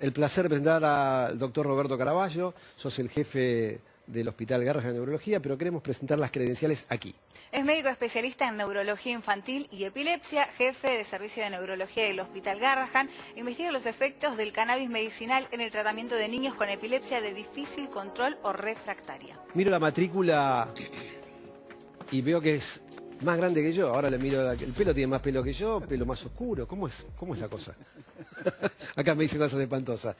el placer de presentar al doctor Roberto Caraballo. Sos el jefe del Hospital Garrahan de Neurología, pero queremos presentar las credenciales aquí. Es médico especialista en neurología infantil y epilepsia, jefe de servicio de neurología del Hospital Garrahan. Investiga los efectos del cannabis medicinal en el tratamiento de niños con epilepsia de difícil control o refractaria. Miro la matrícula y veo que es más grande que yo. Ahora le miro, el pelo tiene más pelo que yo, pelo más oscuro. ¿Cómo es la cosa? Acá me dicen cosas espantosas.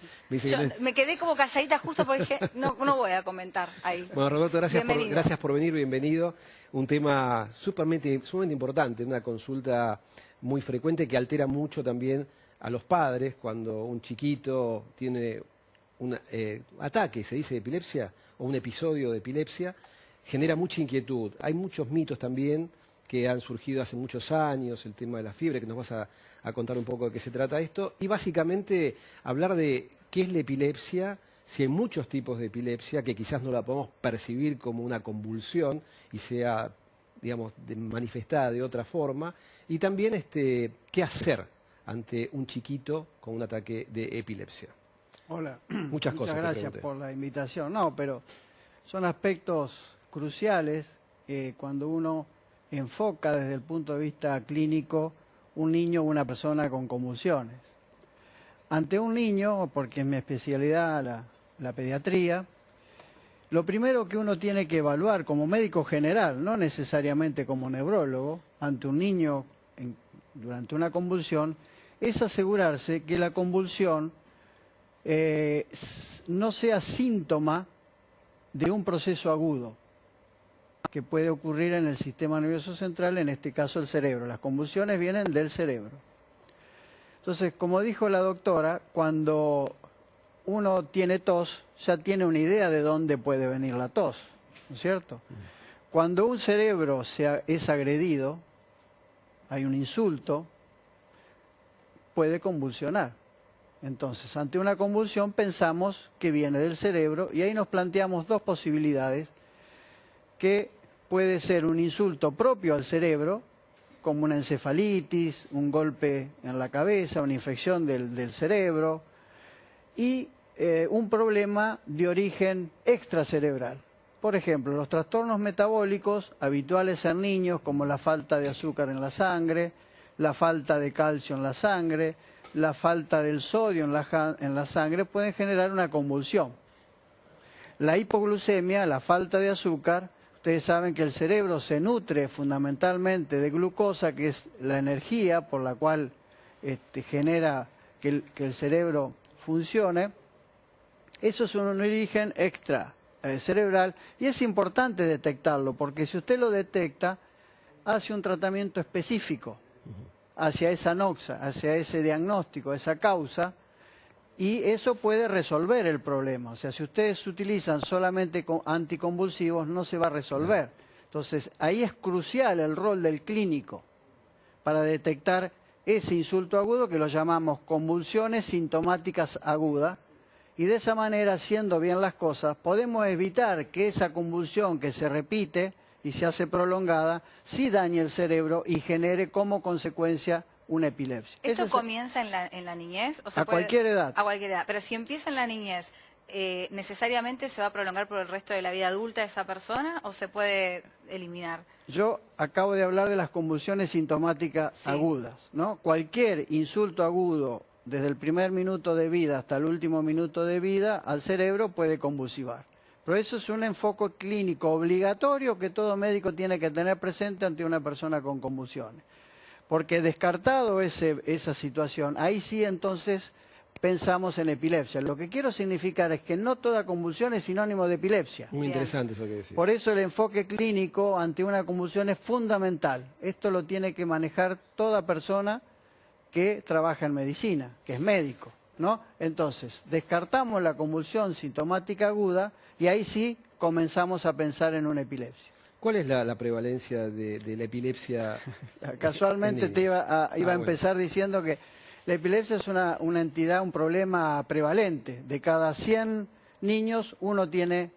Me quedé como calladita justo porque dije, no voy a comentar ahí. Bueno, Roberto, gracias por venir, bienvenido. Un tema sumamente importante, una consulta muy frecuente que altera mucho también a los padres cuando un chiquito tiene un ataque, se dice epilepsia, o un episodio de epilepsia, genera mucha inquietud. Hay muchos mitos también que han surgido hace muchos años, el tema de la fiebre, que nos vas a contar un poco de qué se trata esto, y básicamente hablar de qué es la epilepsia, si hay muchos tipos de epilepsia, que quizás no la podemos percibir como una convulsión y sea, digamos, manifestada de otra forma, y también qué hacer ante un chiquito con un ataque de epilepsia. Hola, muchas gracias por la invitación. No, pero son aspectos cruciales cuando uno enfoca desde el punto de vista clínico un niño o una persona con convulsiones. Ante un niño, porque es mi especialidad la pediatría, lo primero que uno tiene que evaluar como médico general, no necesariamente como neurólogo, ante un niño durante una convulsión, es asegurarse que la convulsión no sea síntoma de un proceso agudo que puede ocurrir en el sistema nervioso central, en este caso el cerebro. Las convulsiones vienen del cerebro. Entonces, como dijo la doctora, cuando uno tiene tos, ya tiene una idea de dónde puede venir la tos, ¿no es cierto? Cuando un cerebro es agredido, hay un insulto, puede convulsionar. Entonces, ante una convulsión pensamos que viene del cerebro y ahí nos planteamos dos posibilidades, que puede ser un insulto propio al cerebro, como una encefalitis, un golpe en la cabeza, una infección del cerebro, y un problema de origen extracerebral. Por ejemplo, los trastornos metabólicos habituales en niños, como la falta de azúcar en la sangre, la falta de calcio en la sangre, la falta del sodio en la sangre, pueden generar una convulsión. La hipoglucemia, la falta de azúcar, ustedes saben que el cerebro se nutre fundamentalmente de glucosa, que es la energía por la cual genera que el cerebro funcione. Eso es un origen extra cerebral y es importante detectarlo, porque si usted lo detecta, hace un tratamiento específico hacia esa noxa, hacia ese diagnóstico, esa causa, y eso puede resolver el problema. O sea, si ustedes utilizan solamente anticonvulsivos, no se va a resolver. Entonces, ahí es crucial el rol del clínico para detectar ese insulto agudo que lo llamamos convulsiones sintomáticas agudas, y de esa manera, haciendo bien las cosas, podemos evitar que esa convulsión que se repite y se hace prolongada, sí dañe el cerebro y genere como consecuencia una epilepsia. ¿Esto comienza en la niñez? O sea, cualquier edad. A cualquier edad. Pero si empieza en la niñez, ¿necesariamente se va a prolongar por el resto de la vida adulta de esa persona o se puede eliminar? Yo acabo de hablar de las convulsiones sintomáticas agudas, ¿no? Cualquier insulto agudo, desde el primer minuto de vida hasta el último minuto de vida, al cerebro puede convulsivar. Pero eso es un enfoque clínico obligatorio que todo médico tiene que tener presente ante una persona con convulsiones. Porque descartado esa situación, ahí sí entonces pensamos en epilepsia. Lo que quiero significar es que no toda convulsión es sinónimo de epilepsia. Muy interesante eso que decís. Por eso el enfoque clínico ante una convulsión es fundamental. Esto lo tiene que manejar toda persona que trabaja en medicina, que es médico, ¿no? Entonces, descartamos la convulsión sintomática aguda y ahí sí comenzamos a pensar en una epilepsia. ¿Cuál es la prevalencia de la epilepsia? Casualmente iba a empezar diciendo que la epilepsia es una entidad, un problema prevalente. De cada 100 niños, uno tiene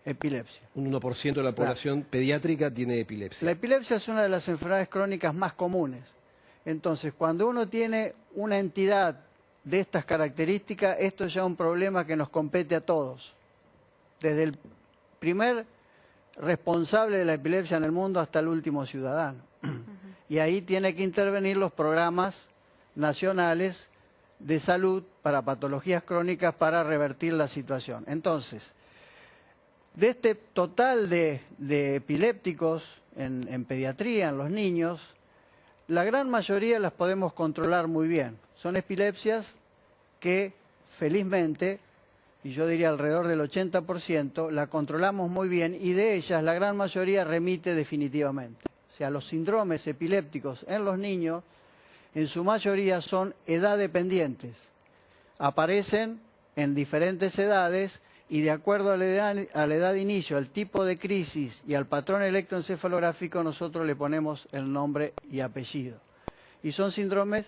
epilepsia. Un 1% de la población pediátrica tiene epilepsia. La epilepsia es una de las enfermedades crónicas más comunes. Entonces, cuando uno tiene una entidad de estas características, esto ya es un problema que nos compete a todos. Desde el primer responsable de la epilepsia en el mundo hasta el último ciudadano. Y ahí tiene que intervenir los programas nacionales de salud para patologías crónicas para revertir la situación. Entonces, de este total de epilépticos en pediatría, en los niños, la gran mayoría las podemos controlar muy bien. Son epilepsias que felizmente, y yo diría alrededor del 80%, la controlamos muy bien y de ellas la gran mayoría remite definitivamente. O sea, los síndromes epilépticos en los niños, en su mayoría son edad dependientes. Aparecen en diferentes edades y de acuerdo a la edad de inicio, al tipo de crisis y al patrón electroencefalográfico, nosotros le ponemos el nombre y apellido. Y son síndromes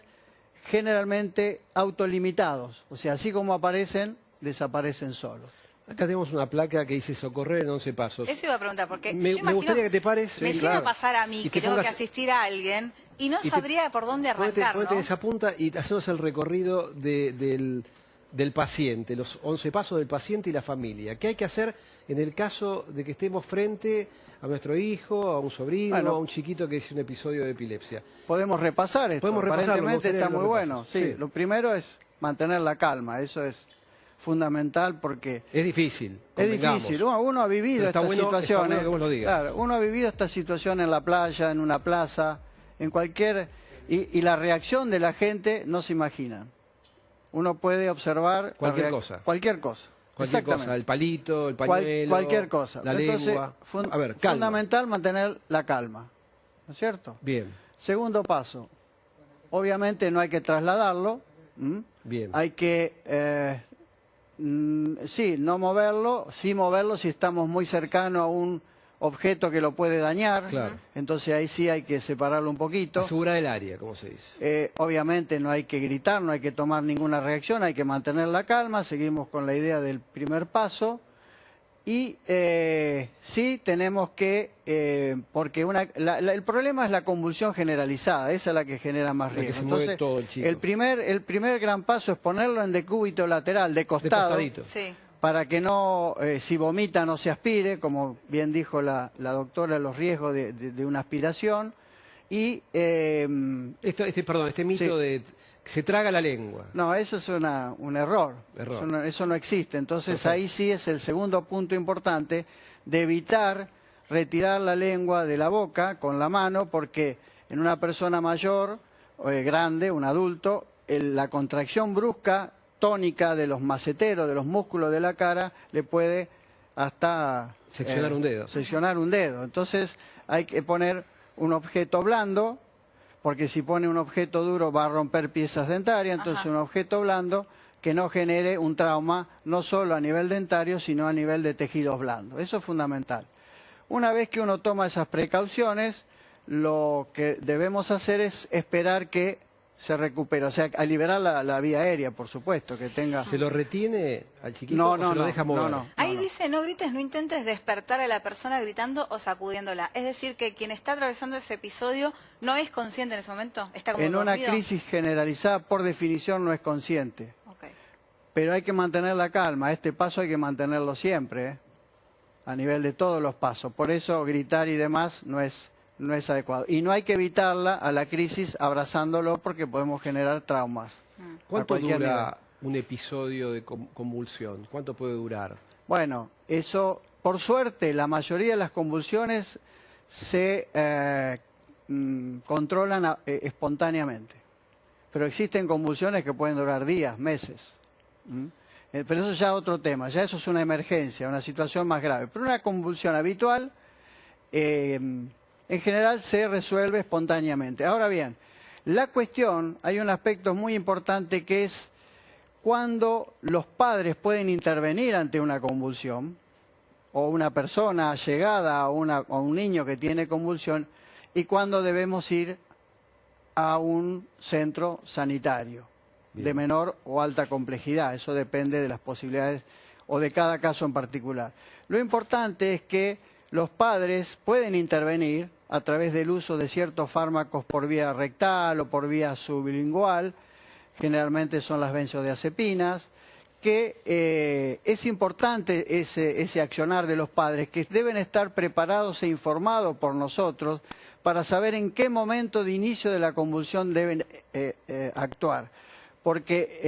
generalmente autolimitados, o sea, así como aparecen, desaparecen solos. Acá tenemos una placa que dice socorrer en 11 pasos. Eso iba a preguntar, porque Me yo imagino, gustaría que te pares. me sí, llega claro. a pasar a mí Y que te tengo que pongas- asistir a alguien y no sabría por dónde arrancar, Ponete en ¿no? esa punta y hacemos el recorrido del paciente, los 11 pasos del paciente y la familia. ¿Qué hay que hacer en el caso de que estemos frente a nuestro hijo, a un sobrino, Bueno, a un chiquito que es un episodio de epilepsia? Podemos repasar esto. Podemos repasarlo, me Aparentemente gustaría está que lo muy bueno. repases. Sí, Sí. lo primero es mantener la calma, eso es fundamental porque Es difícil, es convengamos. difícil. Uno ha vivido Pero está estas bueno situaciones. que vos lo digas. Claro, uno ha vivido esta situación en la playa, en una plaza, en cualquier... Y la reacción de la gente no se imagina. Uno puede observar... Cualquier cosa. Cualquier cosa. Cualquier Exactamente. cosa, el palito, el pañuelo, Cualquier cosa. la Entonces, lengua. A ver, calma. fundamental mantener la calma. ¿No es cierto? Bien, Segundo paso. Obviamente no hay que trasladarlo. bien. Hay que, sí, no moverlo, sí moverlo si estamos muy cercanos a un objeto que lo puede dañar. Claro. Entonces ahí sí hay que separarlo un poquito. Asegurar el área, como se dice. Obviamente no hay que gritar, no hay que tomar ninguna reacción, hay que mantener la calma. Seguimos con la idea del primer paso. Y sí tenemos que, porque el problema es la convulsión generalizada, esa es la que genera más La que riesgo. se mueve Entonces, todo el chico. el primer gran paso es ponerlo en decúbito lateral, de De costado, costadito. Sí. para que no, si vomita no se aspire, como bien dijo la doctora, los riesgos de una aspiración. Y Este mito Sí. de que se traga la lengua. no, eso es un error. Error. Eso no existe. Entonces Perfecto. ahí sí es el segundo punto importante de evitar retirar la lengua de la boca con la mano, porque en una persona mayor, grande, un adulto, la contracción brusca, tónica de los maceteros, de los músculos de la cara, le puede hasta... Seccionar un dedo. Seccionar un dedo. Entonces hay que poner un objeto blando, porque si pone un objeto duro va a romper piezas dentarias, entonces Ajá. un objeto blando que no genere un trauma no solo a nivel dentario, sino a nivel de tejidos blandos. Eso es fundamental. Una vez que uno toma esas precauciones, lo que debemos hacer es esperar que se recupere, o sea, a liberar la vía aérea, por supuesto, que tenga... ¿Se lo retiene al chiquito No, o no, se lo no, deja mover? no. Ahí dice, no grites, no intentes despertar a la persona gritando o sacudiéndola. Es decir, que quien está atravesando ese episodio no es consciente en ese momento. Está como En una dormido. crisis generalizada, por definición, no es consciente. Ok. Pero hay que mantener la calma. Este paso hay que mantenerlo siempre, ¿eh? A nivel de todos los pasos. Por eso gritar y demás no es adecuado. Y no hay que evitarla a la crisis abrazándolo porque podemos generar traumas. ¿Cuánto a cualquier dura un episodio de convulsión? ¿Cuánto puede durar? Bueno, eso, por suerte, la mayoría de las convulsiones se controlan espontáneamente. Pero existen convulsiones que pueden durar días, meses. Pero eso ya es otro tema, ya eso es una emergencia, una situación más grave. Pero una convulsión habitual, en general, se resuelve espontáneamente. Ahora bien, la cuestión, hay un aspecto muy importante que es cuando los padres pueden intervenir ante una convulsión, o una persona allegada a un niño que tiene convulsión, y cuando debemos ir a un centro sanitario de menor o alta complejidad. Eso depende de las posibilidades o de cada caso en particular. Lo importante es que los padres pueden intervenir a través del uso de ciertos fármacos por vía rectal o por vía sublingual, generalmente son las benzodiazepinas, que es importante ese accionar de los padres, que deben estar preparados e informados por nosotros para saber en qué momento de inicio de la convulsión deben actuar. Porque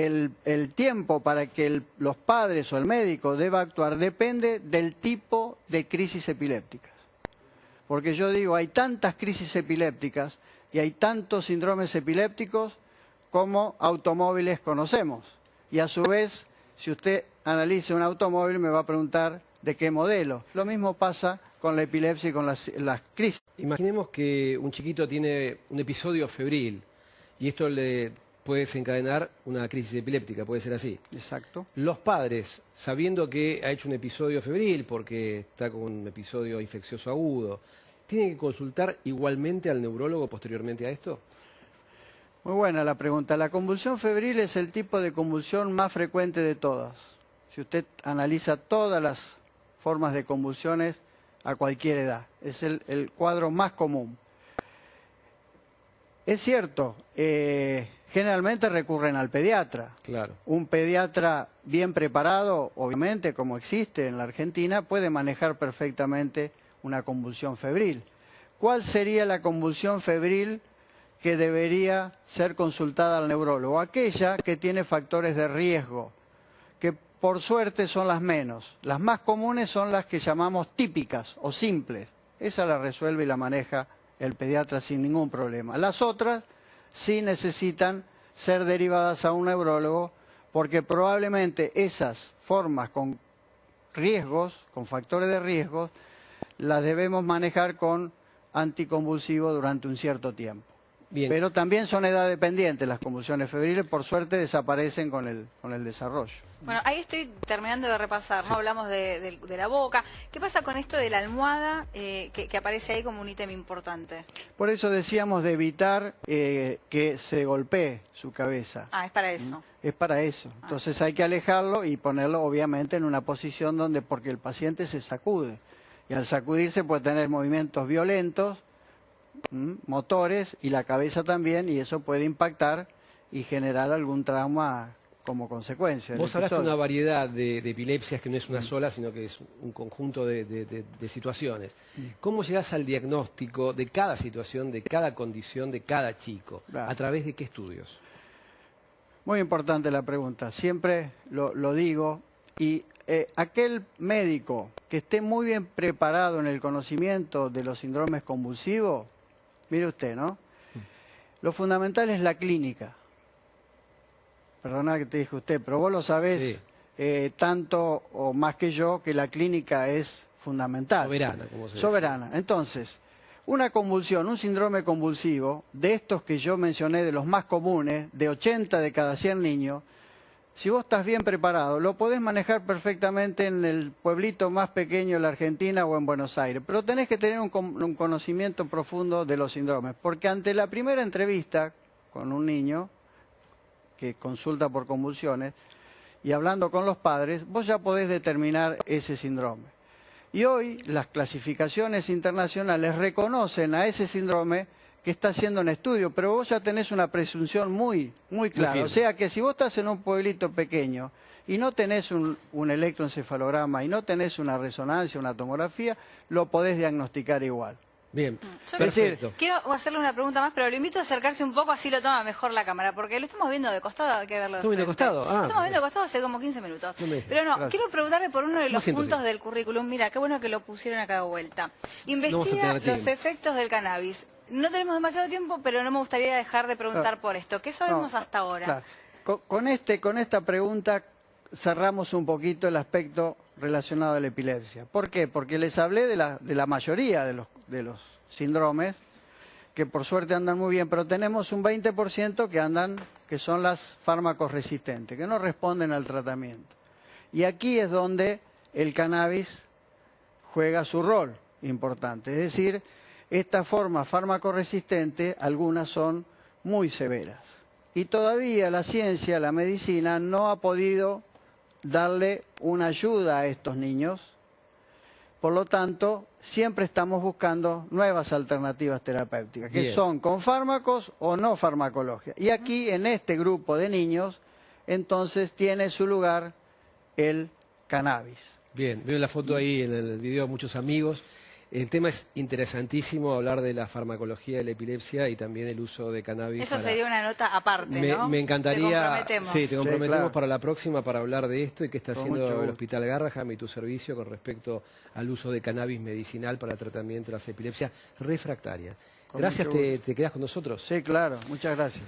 el tiempo para que los padres o el médico deba actuar depende del tipo de crisis epilépticas. Porque yo digo, hay tantas crisis epilépticas y hay tantos síndromes epilépticos como automóviles conocemos. Y a su vez, si usted analiza un automóvil, me va a preguntar de qué modelo. Lo mismo pasa con la epilepsia y con las crisis. Imaginemos que un chiquito tiene un episodio febril y esto le puede desencadenar una crisis epiléptica, puede ser así. Exacto. Los padres, sabiendo que ha hecho un episodio febril porque está con un episodio infeccioso agudo, ¿tienen que consultar igualmente al neurólogo posteriormente a esto? Muy buena la pregunta. La convulsión febril es el tipo de convulsión más frecuente de todas. Si usted analiza todas las formas de convulsiones a cualquier edad, es el cuadro más común. Es cierto, generalmente recurren al pediatra. Claro. Un pediatra bien preparado, obviamente, como existe en la Argentina, puede manejar perfectamente una convulsión febril. ¿Cuál sería la convulsión febril que debería ser consultada al neurólogo? Aquella que tiene factores de riesgo, que por suerte son las menos. Las más comunes son las que llamamos típicas o simples. Esa la resuelve y la maneja el pediatra sin ningún problema. Las otras sí necesitan ser derivadas a un neurólogo porque probablemente esas formas con riesgos, con factores de riesgo, las debemos manejar con anticonvulsivo durante un cierto tiempo. Bien. Pero también son edad dependientes las convulsiones febriles, por suerte desaparecen con el desarrollo. Bueno, ahí estoy terminando de repasar, ¿no? Hablamos de la boca. ¿Qué pasa con esto de la almohada que aparece ahí como un ítem importante? Por eso decíamos de evitar que se golpee su cabeza. Ah, es para eso. Es para eso. Entonces hay que alejarlo y ponerlo obviamente en una posición donde, porque el paciente se sacude. Y al sacudirse puede tener movimientos violentos, motores y la cabeza también, y eso puede impactar y generar algún trauma como consecuencia. Vos hablaste de una variedad de epilepsias que no es una sola, sino que es un conjunto de situaciones. ¿Cómo llegás al diagnóstico de cada situación, de cada condición, de cada chico? Claro. ¿A través de qué estudios? Muy importante la pregunta, siempre lo digo, y aquel médico que esté muy bien preparado en el conocimiento de los síndromes convulsivos, mire usted, ¿no? Lo fundamental es la clínica. Perdona que te dije usted, pero vos lo sabés tanto o más que yo, que la clínica es fundamental. Soberana, como se dice. Soberana. Entonces, una convulsión, un síndrome convulsivo, de estos que yo mencioné, de los más comunes, de 80 de cada 100 niños, si vos estás bien preparado, lo podés manejar perfectamente en el pueblito más pequeño de la Argentina o en Buenos Aires. Pero tenés que tener un conocimiento profundo de los síndromes. Porque ante la primera entrevista con un niño que consulta por convulsiones y hablando con los padres, vos ya podés determinar ese síndrome. Y hoy las clasificaciones internacionales reconocen a ese síndrome que está haciendo un estudio, pero vos ya tenés una presunción muy clara. O sea que si vos estás en un pueblito pequeño y no tenés un electroencefalograma y no tenés una resonancia, una tomografía, lo podés diagnosticar igual. Bien, Yo perfecto. quiero hacerle una pregunta más, pero lo invito a acercarse un poco, así lo toma mejor la cámara, porque lo estamos viendo de costado, hay que verlo de ¿Estamos viendo de frente. costado? Ah, Estamos viendo de costado hace como 15 minutos. No me dejes. Pero no, Gracias. quiero preguntarle por uno de los siento, puntos sí. del currículum. Mira, qué bueno que lo pusieron acá de vuelta. vamos a Investiga tener los tiempo. efectos del cannabis. No tenemos demasiado tiempo, pero no me gustaría dejar de preguntar por esto. ¿Qué sabemos No, hasta ahora? Claro. Con esta pregunta cerramos un poquito el aspecto relacionado a la epilepsia. ¿Por qué? Porque les hablé de la mayoría de los síndromes, que por suerte andan muy bien, pero tenemos un 20% que son las fármacos resistentes, que no responden al tratamiento. Y aquí es donde el cannabis juega su rol importante. Es decir, estas formas fármaco-resistentes, algunas son muy severas. Y todavía la ciencia, la medicina, no ha podido darle una ayuda a estos niños. Por lo tanto, siempre estamos buscando nuevas alternativas terapéuticas, que Bien. son con fármacos o no farmacología. Y aquí, en este grupo de niños, entonces tiene su lugar el cannabis. Bien, veo la foto ahí en el video, muchos amigos. El tema es interesantísimo, hablar de la farmacología de la epilepsia y también el uso de cannabis. Eso sería una nota aparte, ¿no? Me encantaría, Te comprometemos. sí, te comprometemos claro. para la próxima para hablar de esto y qué está Con haciendo mucho el gusto. Hospital Garrahan y tu servicio con respecto al uso de cannabis medicinal para el tratamiento de las epilepsias refractarias. Con Gracias, mucho gusto. te quedas con nosotros. Sí, claro. Muchas gracias.